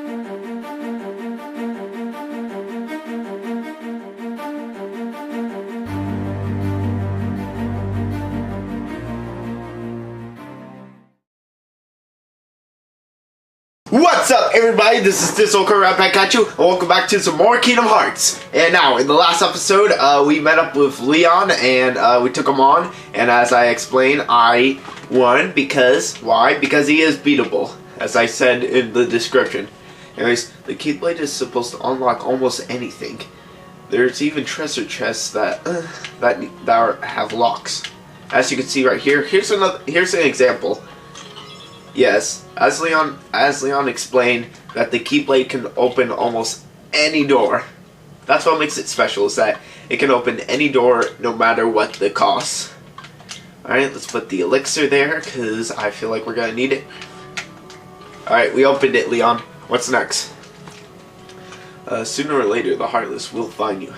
What's up, everybody? This is Dizzle right back at you, and welcome back to some more Kingdom Hearts. And now, in the last episode, we met up with Leon, and we took him on. And as I explained, I won because why? Because he is beatable, as I said in the description. Anyways, the Keyblade is supposed to unlock almost anything. There's even treasure chests that have locks. As you can see right here, here's an example. Yes, as Leon explained, that the Keyblade can open almost any door. That's what makes it special, is that it can open any door no matter what the cost. Alright, let's put the elixir there, because I feel like we're going to need it. Alright, we opened it, Leon. What's next? Sooner or later, the Heartless will find you.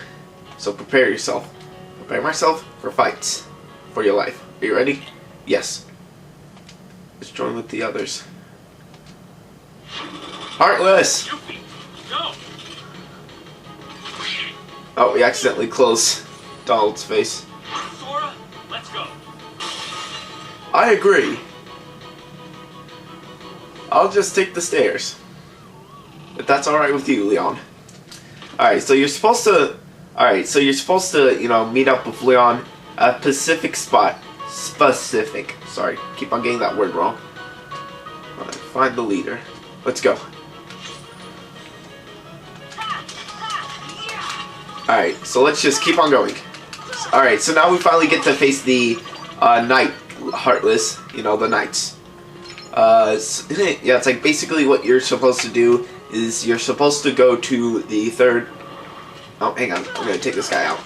So prepare yourself. Prepare myself for fights. For your life. Are you ready? Yes. Let's join with the others. Heartless! Go. Oh, we accidentally closed Donald's face. Sora, let's go. I agree. I'll just take the stairs. If that's alright with you, Leon. Alright, so you're supposed to... you know, meet up with Leon at a specific spot. Specific. Sorry, keep on getting that word wrong. Alright, find the leader. Let's go. Alright, so let's just keep on going. Alright, so now we finally get to face the Knight Heartless. You know, the Knights. Yeah, it's like basically what you're supposed to do is you're supposed to go to the third... Oh, hang on. I'm going to take this guy out.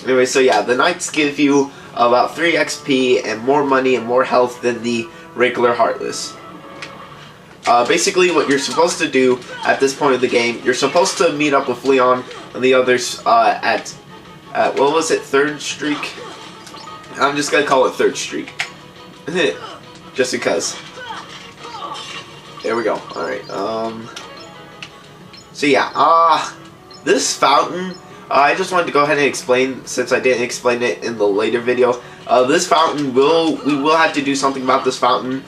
Anyway, so yeah, the Knights give you about 3 XP and more money and more health than the regular Heartless. Basically, what you're supposed to do at this point of the game, you're supposed to meet up with Leon and the others at what was it, 3rd Streak? I'm just gonna call it 3rd Streak. Just because. There we go. Alright, so yeah, this fountain, I just wanted to go ahead and explain, since I didn't explain it in the later video. This fountain, we will have to do something about this fountain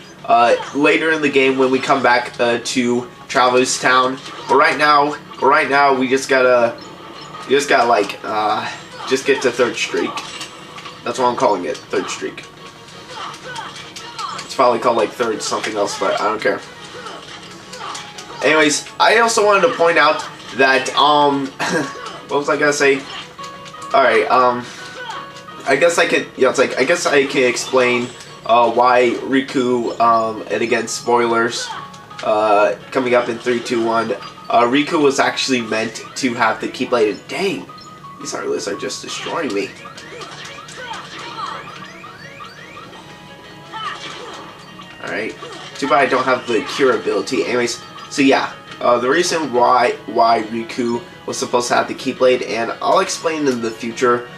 later in the game when we come back to Traveler's Town. But right now, we just gotta like, just get to 3rd Streak. That's what I'm calling it, 3rd Streak. It's probably called like 3rd something else, but I don't care. Anyways, I also wanted to point out that, what was I gonna say? Alright, I guess I can, yeah, it's like, I guess I can explain, why Riku, and again, spoilers, coming up in 3, 2, 1, Riku was actually meant to have the Keyblade, and dang, these Heartless are just destroying me. Alright, too bad I don't have the cure ability. Anyways, so yeah, the reason why Riku was supposed to have the Keyblade, and I'll explain in the future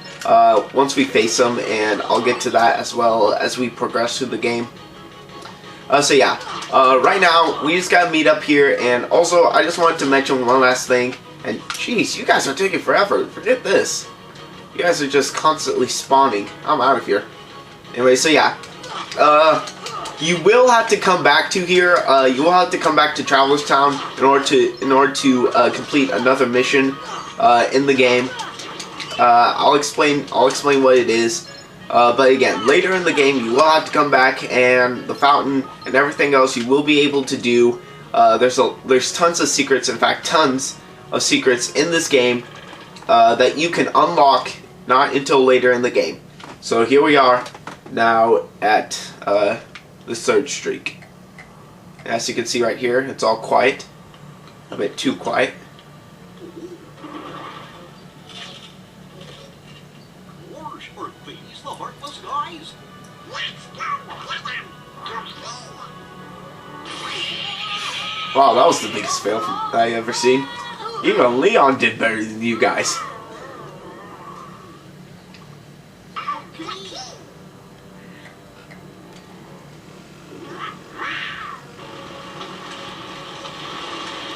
once we face him, and I'll get to that as well as we progress through the game. So yeah, right now we just gotta meet up here, and also I just wanted to mention one last thing. And jeez, you guys are taking forever. Forget this. You guys are just constantly spawning. I'm out of here. Anyway, so yeah, you will have to come back to here. You will have to come back to Traveler's Town in order to complete another mission in the game. I'll explain what it is. But again, later in the game, you will have to come back, and the fountain and everything else you will be able to do. There's tons of secrets. In fact, tons of secrets in this game that you can unlock not until later in the game. So here we are now at the 3rd Streak. As you can see right here, it's all quiet. A bit too quiet. Wow, that was the biggest fail I ever seen. Even Leon did better than you guys.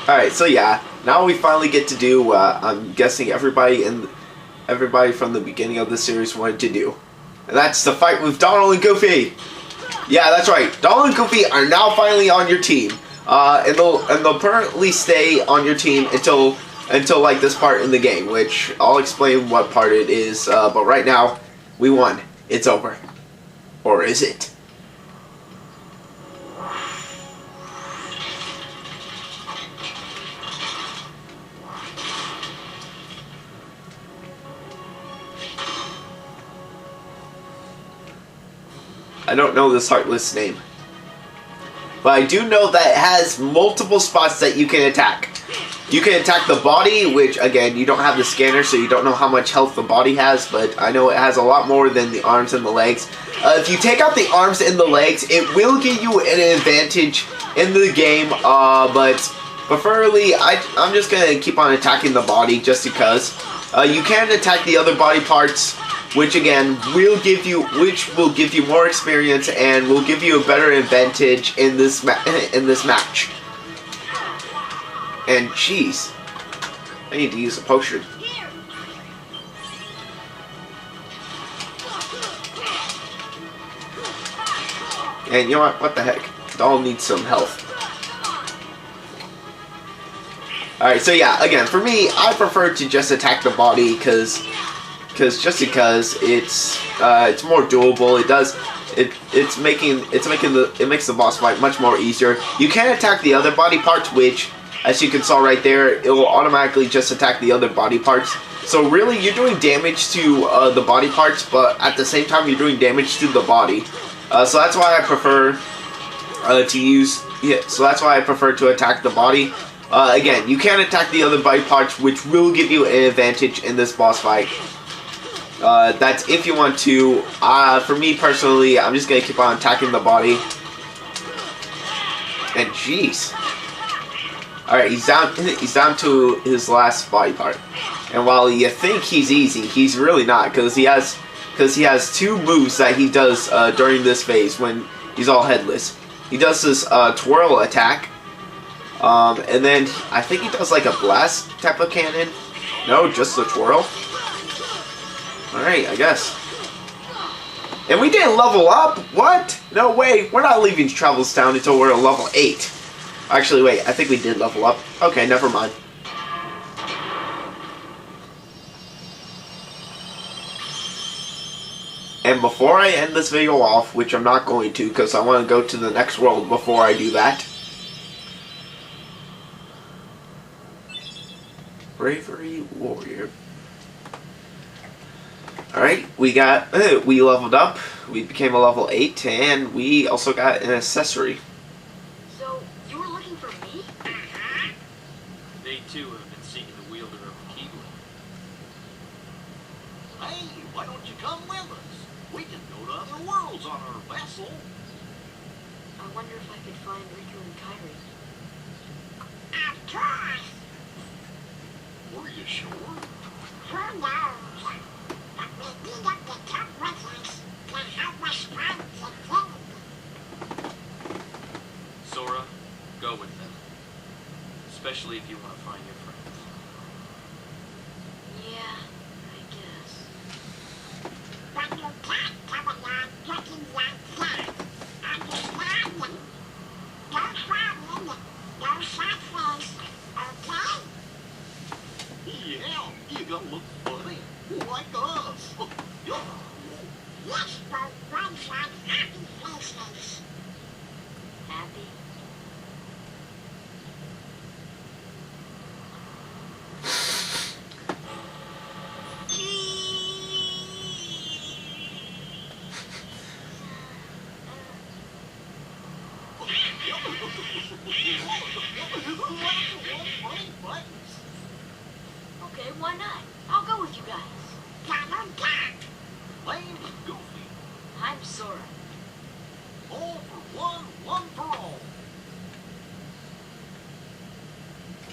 Alright, so yeah, now we finally get to do what I'm guessing everybody from the beginning of the series wanted to do. And that's the fight with Donald and Goofy! Yeah, that's right. Donald and Goofy are now finally on your team. And they'll permanently stay on your team until like this part in the game, which I'll explain what part it is, but right now, we won. It's over. Or is it? I don't know this Heartless name. But I do know that it has multiple spots that you can attack. You can attack the body, which again, you don't have the scanner, so you don't know how much health the body has, but I know it has a lot more than the arms and the legs. If you take out the arms and the legs, it will give you an advantage in the game, but preferably, I'm just going to keep on attacking the body just because. You can attack the other body parts, which again will give you more experience and will give you a better advantage in this match. And jeez, I need to use a potion. And you know what? What the heck? Doll needs some health. Alright, so yeah, again, for me, I prefer to just attack the body because it's more doable. It makes the boss fight much more easier. You can attack the other body parts, which, as you can saw right there, it will automatically just attack the other body parts. So really, you're doing damage to the body parts, but at the same time, you're doing damage to the body. So that's why I prefer to attack the body. Again, you can attack the other body parts, which will give you an advantage in this boss fight. That's if you want to. For me personally, I'm just gonna keep on attacking the body. And jeez. Alright, he's down to his last body part. And while you think he's easy, he's really not, because he has two moves that he does during this phase when he's all headless. He does this twirl attack, and then I think he does like a blast type of cannon. No, just the twirl. Alright, I guess. And we didn't level up? What? No way, we're not leaving Travel's Town until we're at level 8. Actually, wait, I think we did level up. Okay, never mind. And before I end this video off, which I'm not going to because I want to go to the next world before I do that. Bravery Warrior. Alright, we leveled up, we became a level 8, and we also got an accessory. So, you were looking for me? They too have been seeking the wielder of the Keyblade. Hey, why don't you come with us? We can go to other worlds on our vessel. I wonder if I could find Riku and Kairi. Of course. Were you sure? Who knows? But we need up the top with us to help us find the thing. Sora, go with them. Especially if you want to find your friends. Yeah, I guess. But you can't come along looking like that. Understand? Don't fall in. No shot face. Okay? Yeah, you gonna look funny. Like us. Yes, but one's like happy faces. Happy? Okay, why not? I'll go with you guys. Lane is Goofy. I'm Sora. All for one, one for all.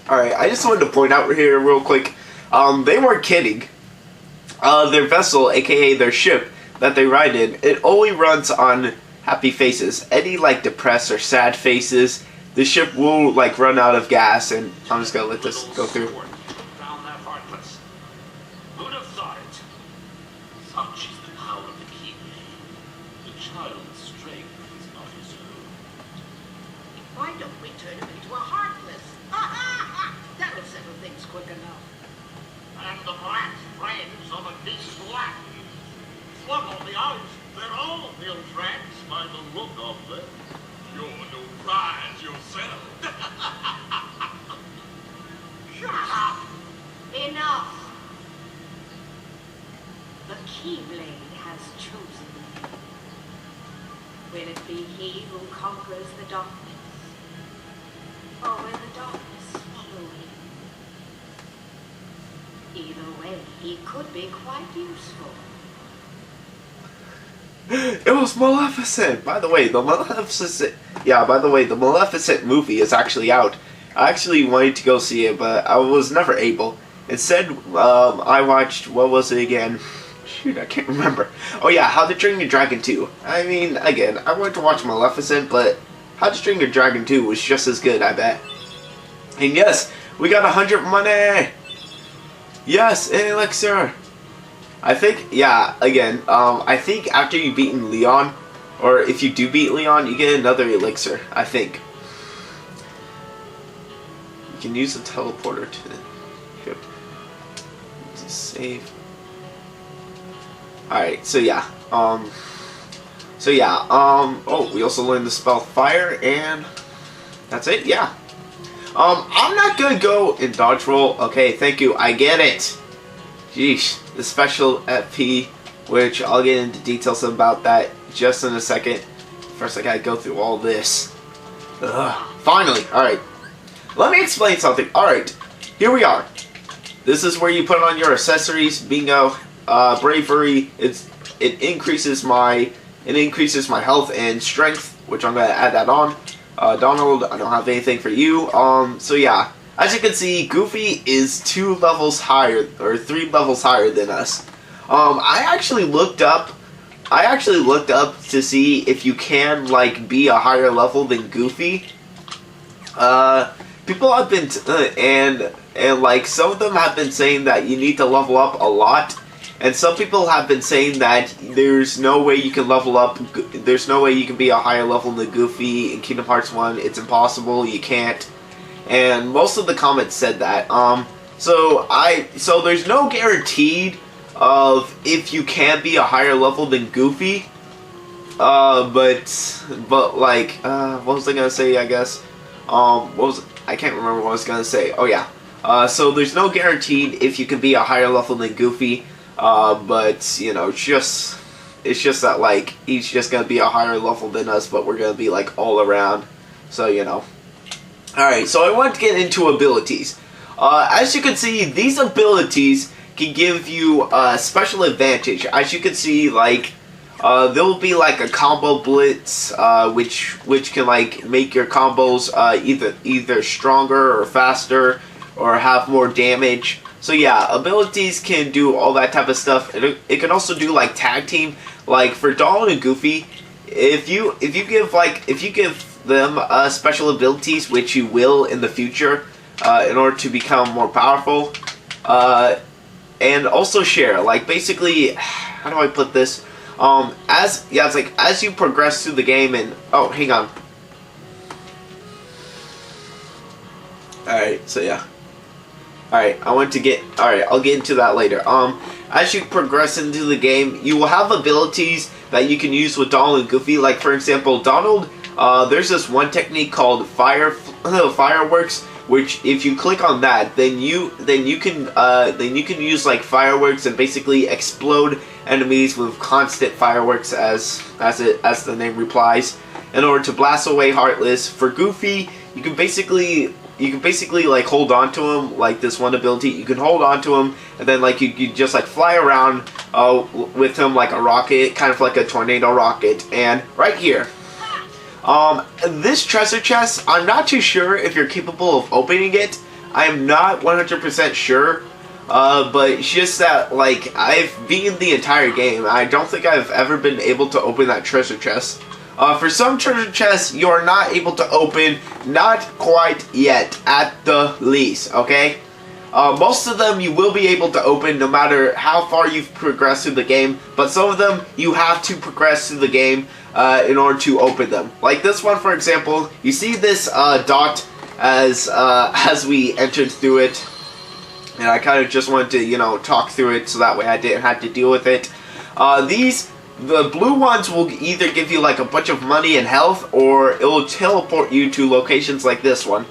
Alright, I just wanted to point out here real quick, they weren't kidding. Their vessel, aka their ship that they ride in, it only runs on happy faces. Any like depressed or sad faces, the ship will like run out of gas, and I'm just gonna let this go through. Found that heartless. Who'd have thought it? Such is the power of the Keyblade. The child's strength is not his own. Why don't we turn him into a heartless? That'll settle things quick enough. And the black frames on a piece of black. Look on the eyes. They're all ill tracks by the look of them. You're no prize yourself. Shut up! Enough! The Keyblade has chosen me. Will it be he who conquers the darkness? Or will the darkness swallow him? Either way, he could be quite useful. It was Maleficent! By the way, the Maleficent movie is actually out. I actually wanted to go see it, but I was never able. Instead, I watched, what was it again? Shoot, I can't remember. Oh yeah, How to Train Your Dragon 2. I mean, again, I wanted to watch Maleficent, but How to Train Your Dragon 2 was just as good, I bet. And yes, we got 100 money! Yes, an elixir! I think, yeah, again, I think after you've beaten Leon, or if you do beat Leon, you get another elixir, I think. You can use the teleporter to save. Alright, so yeah, oh, we also learned the spell Fire, and that's it, yeah. I'm not gonna go in dodge roll, okay, thank you, I get it. Jeez, the special FP, which I'll get into details about that just in a second. First I gotta go through all this. Ugh. Finally, alright. Let me explain something. Alright, here we are. This is where you put on your accessories, bingo, bravery. It increases my health and strength, which I'm gonna add that on. Donald, I don't have anything for you. So yeah. As you can see, Goofy is 2 levels higher, or 3 levels higher than us. I actually looked up to see if you can, like, be a higher level than Goofy. People have been, and like, some of them have been saying that you need to level up a lot. And some people have been saying that there's no way you can level up, there's no way you can be a higher level than Goofy in Kingdom Hearts 1. It's impossible, you can't. And most of the comments said that. So there's no guaranteed of if you can be a higher level than Goofy. But like, what was I gonna say? I guess. I can't remember what I was gonna say. Oh yeah. So there's no guaranteed if you can be a higher level than Goofy. But you know, it's just that like he's just gonna be a higher level than us, but we're gonna be like all around. So you know. Alright, so I want to get into abilities. As you can see, these abilities can give you a special advantage. As you can see, like, there will be like a combo blitz, which can like make your combos either stronger or faster or have more damage. So yeah, abilities can do all that type of stuff. It can also do like tag team, like for Donald and Goofy. If you give them special abilities, which you will in the future, in order to become more powerful, and also share. Like basically, how do I put this? It's like as you progress through the game, and oh, hang on. All right, so yeah. All right, I'll get into that later. As you progress into the game, you will have abilities that you can use with Donald and Goofy. Like for example, Donald. There's this one technique called fireworks, which if you click on that, then you can use like fireworks and basically explode enemies with constant fireworks, as the name implies, in order to blast away Heartless. For Goofy, you can basically like hold on to him, like this one ability. You can hold on to him, and then like you just like fly around with him like a rocket, kind of like a tornado rocket. And right here. This treasure chest, I'm not too sure if you're capable of opening it. I am not 100% sure, but it's just that, like, I've beaten the entire game. I don't think I've ever been able to open that treasure chest. For some treasure chests, you are not able to open, not quite yet, at the least, okay? Most of them you will be able to open no matter how far you've progressed through the game, but some of them you have to progress through the game in order to open them. Like this one, for example, you see this dot as we entered through it, and I kind of just wanted to, you know, talk through it so that way I didn't have to deal with it. The blue ones will either give you like a bunch of money and health, or it will teleport you to locations like this one,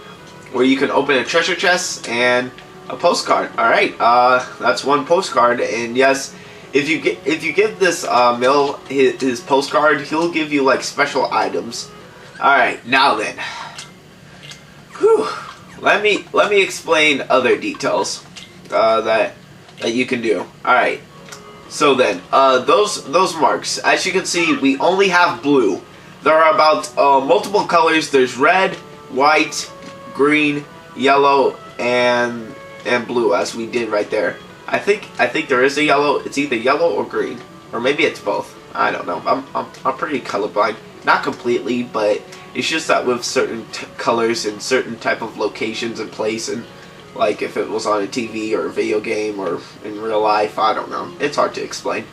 where you can open a treasure chest and a postcard. All right, that's one postcard, and yes, if you give this Mill his postcard, he'll give you like special items. All right, now then, whew, let me explain other details that you can do. All right. So then, those marks, as you can see, we only have blue. There are about multiple colors. There's red, white, green, yellow, and blue, as we did right there. I think there is a yellow. It's either yellow or green, or maybe it's both. I don't know. I'm pretty colorblind. Not completely, but it's just that with certain colors and certain type of locations and place, and like if it was on a TV or a video game or in real life, I don't know. It's hard to explain.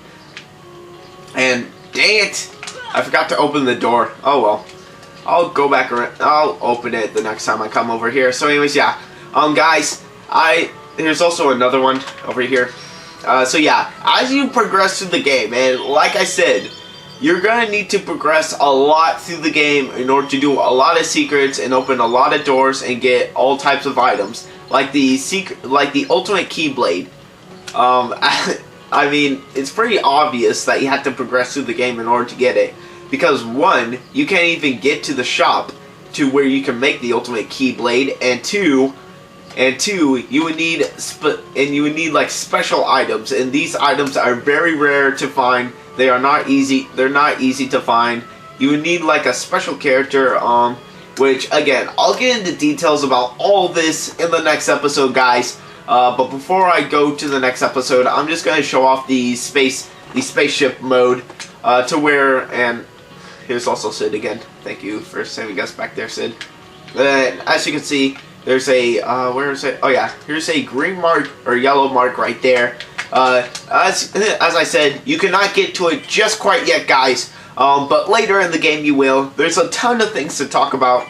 And dang it, I forgot to open the door. Oh well, I'll go back around. I'll open it the next time I come over here. So anyways, yeah, guys, here's also another one over here. So yeah, as you progress through the game, and like I said, you're gonna need to progress a lot through the game in order to do a lot of secrets and open a lot of doors and get all types of items. Like the ultimate keyblade. I mean, it's pretty obvious that you have to progress through the game in order to get it, because one, you can't even get to the shop to where you can make the ultimate keyblade, and two, you would need like special items, and these items are very rare to find. They are not easy. They're not easy to find. You would need like a special character. Which, again, I'll get into details about all this in the next episode, guys. But before I go to the next episode, I'm just going to show off the spaceship mode to where, and here's also Sid again. Thank you for sending us back there, Sid. As you can see, there's a, where is it? Oh yeah, here's a green mark or yellow mark right there. As I said, you cannot get to it just quite yet, guys. But later in the game you will. There's a ton of things to talk about,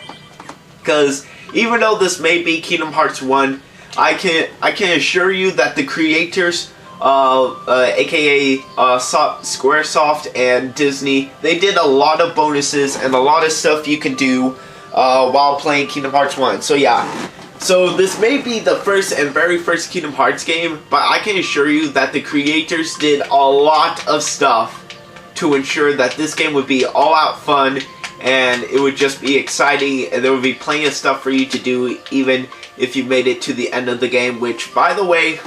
because even though this may be Kingdom Hearts 1, I can assure you that the creators, aka Squaresoft and Disney, they did a lot of bonuses and a lot of stuff you can do while playing Kingdom Hearts 1. So yeah. So this may be the first and very first Kingdom Hearts game, but I can assure you that the creators did a lot of stuff to ensure that this game would be all out fun, and it would just be exciting, and there would be plenty of stuff for you to do even if you made it to the end of the game, which, by the way,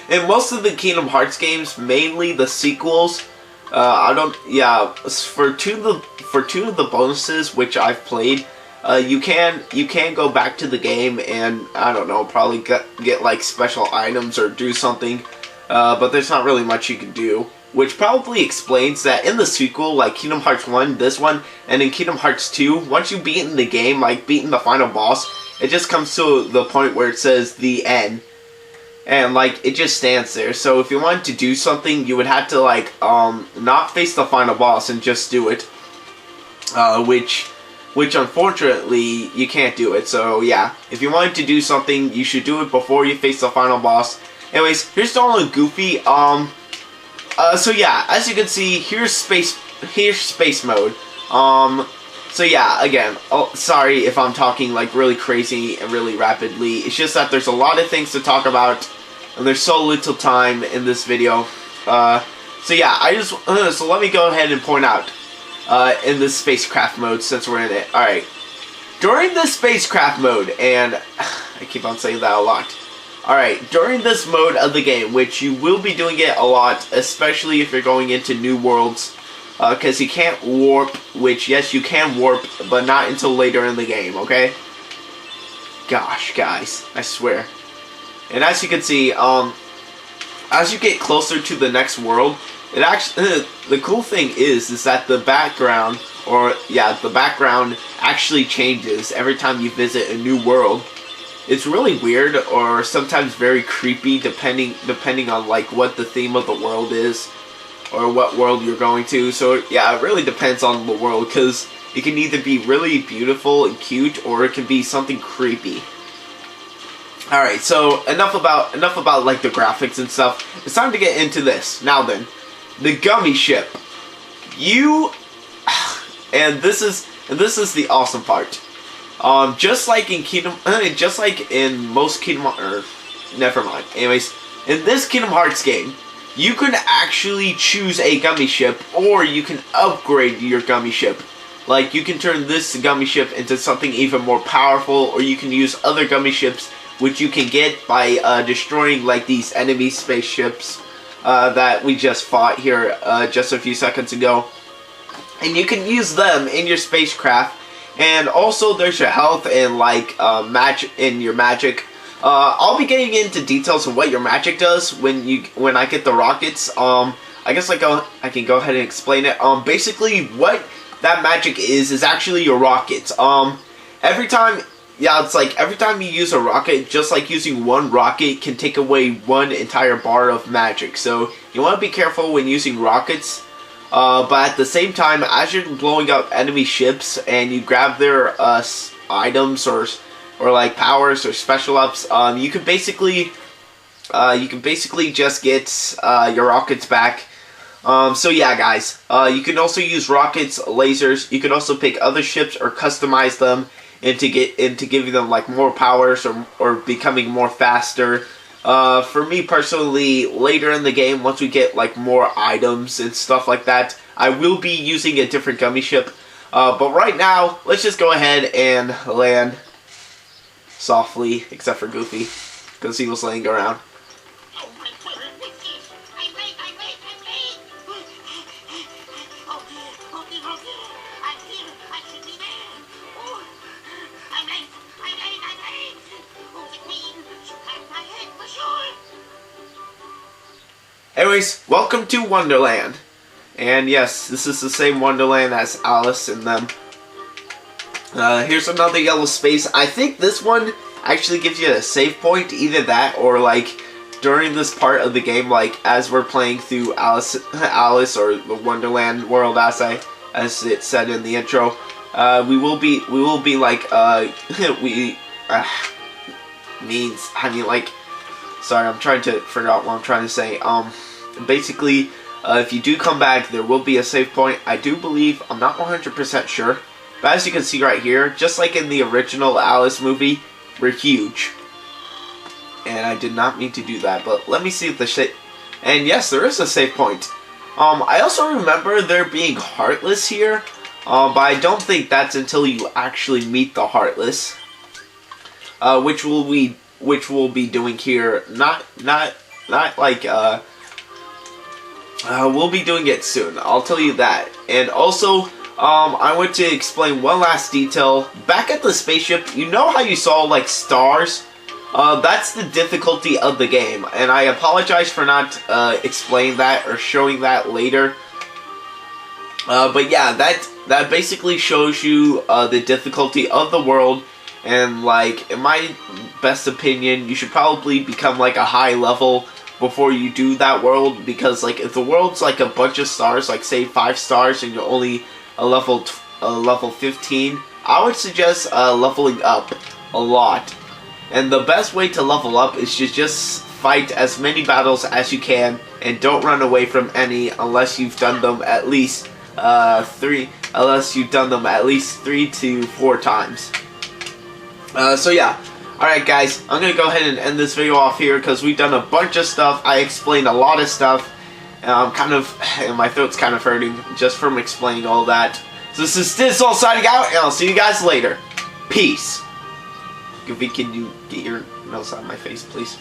in most of the Kingdom Hearts games, mainly the sequels, for two of the bonuses which I've played, you can go back to the game and, I don't know, probably get like special items or do something, but there's not really much you can do. Which probably explains that in the sequel, like Kingdom Hearts 1, this one, and in Kingdom Hearts 2, once you've beaten the game, like beaten the final boss, it just comes to the point where it says the end. And like, it just stands there. So if you wanted to do something, you would have to like, not face the final boss and just do it. Which unfortunately, you can't do it. So yeah, if you wanted to do something, you should do it before you face the final boss. Anyways, here's Donald and Goofy. So yeah, as you can see, here's space mode. So yeah, again, sorry if I'm talking like really crazy and really rapidly. It's just that there's a lot of things to talk about, and there's so little time in this video. So yeah, so let me go ahead and point out, in this spacecraft mode, since we're in it. Alright, during this spacecraft mode, and I keep on saying that a lot. Alright, during this mode of the game, which you will be doing it a lot, especially if you're going into new worlds, because you can't warp, which, yes, you can warp, but not until later in the game, okay? Gosh, guys, I swear. And as you can see, as you get closer to the next world, it actually the cool thing is that the background, the background actually changes every time you visit a new world. It's really weird, or sometimes very creepy, depending on like what the theme of the world is, or what world you're going to. So yeah, it really depends on the world, because it can either be really beautiful and cute, or it can be something creepy. All right, so enough about like the graphics and stuff. It's time to get into this. Now then, the gummy ship. And this is the awesome part. Just like in most never mind. Anyways, in this Kingdom Hearts game, you can actually choose a gummy ship, or you can upgrade your gummy ship. Like, you can turn this gummy ship into something even more powerful, or you can use other gummy ships, which you can get by destroying like these enemy spaceships that we just fought here just a few seconds ago. And you can use them in your spacecraft. And also there's your health and like your magic. I'll be getting into details of what your magic does when I get the rockets. I guess I can go ahead and explain it. Basically what that magic is actually your rockets. Every time you use a rocket, just like using one rocket can take away one entire bar of magic. So you want to be careful when using rockets. But at the same time, as you're blowing up enemy ships and you grab their items or like powers or special ups, you can basically just get your rockets back. So yeah, guys, you can also use rockets, lasers. You can also pick other ships or customize them into giving them like more powers or becoming more faster. For me personally, later in the game, once we get like more items and stuff like that, I will be using a different gummy ship. But right now, let's just go ahead and land softly, except for Goofy, because he was laying around. Oh my God, what's this? I'm late. I'm late. Oh, okay. I'm here. I should be there. Oh, I'm late. Oh, the queen should have my head for sure. Anyways, welcome to Wonderland. And yes, this is the same Wonderland as Alice and them. Here's another yellow space. I think this one actually gives you a save point. Either that or like during this part of the game, like as we're playing through Alice or the Wonderland world, as it said in the intro, we will be like sorry, I'm trying to figure out what I'm trying to say. Basically, if you do come back, there will be a save point. I do believe, I'm not 100% sure, but as you can see right here, just like in the original Alice movie, we're huge. And I did not mean to do that, but let me see if the shit. And yes, there is a save point. I also remember there being Heartless here, but I don't think that's until you actually meet the Heartless, which we'll be doing here. Not like we'll be doing it soon. I'll tell you that. And also, I want to explain one last detail. Back at the spaceship, you know how you saw like stars? That's the difficulty of the game, and I apologize for not explaining that or showing that later. But yeah, that basically shows you the difficulty of the world, and like in my best opinion, you should probably become like a high level before you do that world, because like if the world's like a bunch of stars, like say 5 stars, and you're only a level 15, I would suggest leveling up a lot. And the best way to level up is to just fight as many battles as you can, and don't run away from any unless you've done them at least 3 to 4 times. So yeah. Alright guys, I'm going to go ahead and end this video off here because we've done a bunch of stuff. I explained a lot of stuff. And my throat's kind of hurting just from explaining all that. So this is Dizzle signing out, and I'll see you guys later. Peace. Goofy, can you get your nose out of my face, please?